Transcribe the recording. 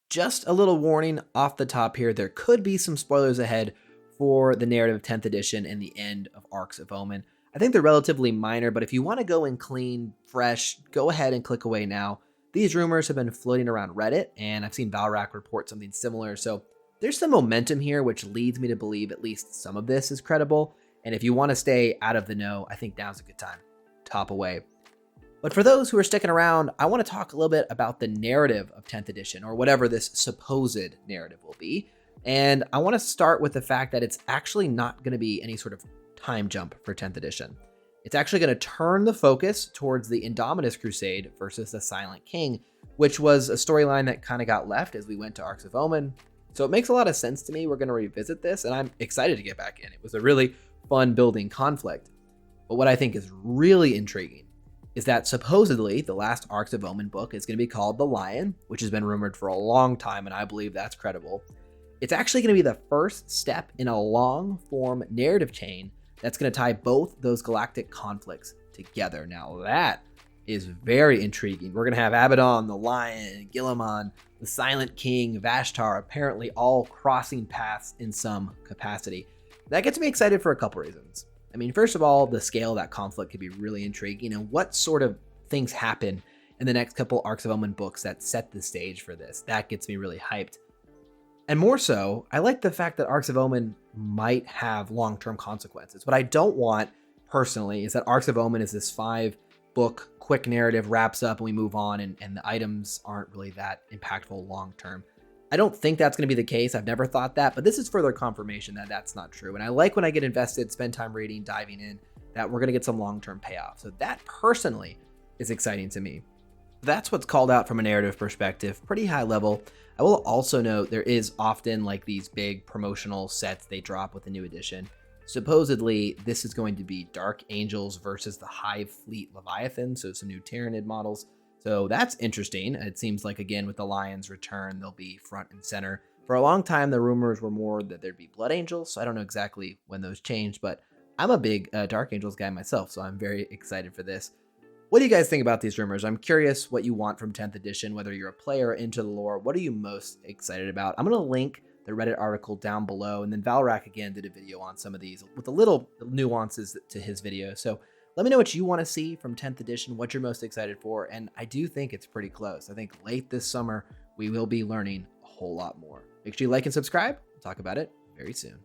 Just a little warning off the top here, there could be some spoilers ahead for the narrative of 10th edition and the end of Arks of Omen. I think they're relatively minor, but if you want to go in clean, fresh, go ahead and click away now. These rumors have been floating around Reddit, and I've seen Valrak report something similar, so there's some momentum here, which leads me to believe at least some of this is credible. And if you want to stay out of the know, I think now's a good time. Top away. But for those who are sticking around, I want to talk a little bit about the narrative of 10th edition, or whatever this supposed narrative will be. And I want to start with the fact that it's actually not going to be any sort of time jump for 10th edition. It's actually going to turn the focus towards the Indominus Crusade versus the Silent King, which was a storyline that kind of got left as we went to Arks of Omen. So it makes a lot of sense to me. We're going to revisit this, and I'm excited to get back in. It was a really fun building conflict. But what I think is really intriguing is that supposedly the last Arks of Omen book is going to be called The Lion, which has been rumored for a long time, and I believe that's credible. It's actually going to be the first step in a long-form narrative chain that's going to tie both those galactic conflicts together. Now that is very intriguing. We're going to have Abaddon, the Lion, Guilliman, the Silent King, Vashtar, apparently all crossing paths in some capacity. That gets me excited for a couple reasons. I mean, first of all, the scale of that conflict could be really intriguing, and what sort of things happen in the next couple Arks of Omen books that set the stage for this. That gets me really hyped. And more so, I like the fact that Arks of Omen might have long-term consequences. What I don't want, personally, is that Arks of Omen is this 5-book quick narrative, wraps up, and we move on, and the items aren't really that impactful long-term. I don't think that's going to be the case. I've never thought that, but this is further confirmation that that's not true. And I like when I get invested, spend time reading, diving in, that we're going to get some long-term payoff. So that personally is exciting to me. That's what's called out from a narrative perspective, pretty high level. I will also note there is often like these big promotional sets they drop with the new edition. Supposedly, this is going to be Dark Angels versus the Hive Fleet Leviathan, so some new Tyranid models. So that's interesting. It seems like, again, with the Lion's return, they'll be front and center. For a long time, the rumors were more that there'd be Blood Angels, so I don't know exactly when those changed, but I'm a big Dark Angels guy myself, so I'm very excited for this. What do you guys think about these rumors? I'm curious what you want from 10th edition, whether you're a player into the lore. What are you most excited about? I'm going to link the Reddit article down below, and then Valrak again did a video on some of these with a little nuances to his video. So let me know what you want to see from 10th edition, what you're most excited for, and I do think it's pretty close. I think late this summer, we will be learning a whole lot more. Make sure you like and subscribe. We'll talk about it very soon.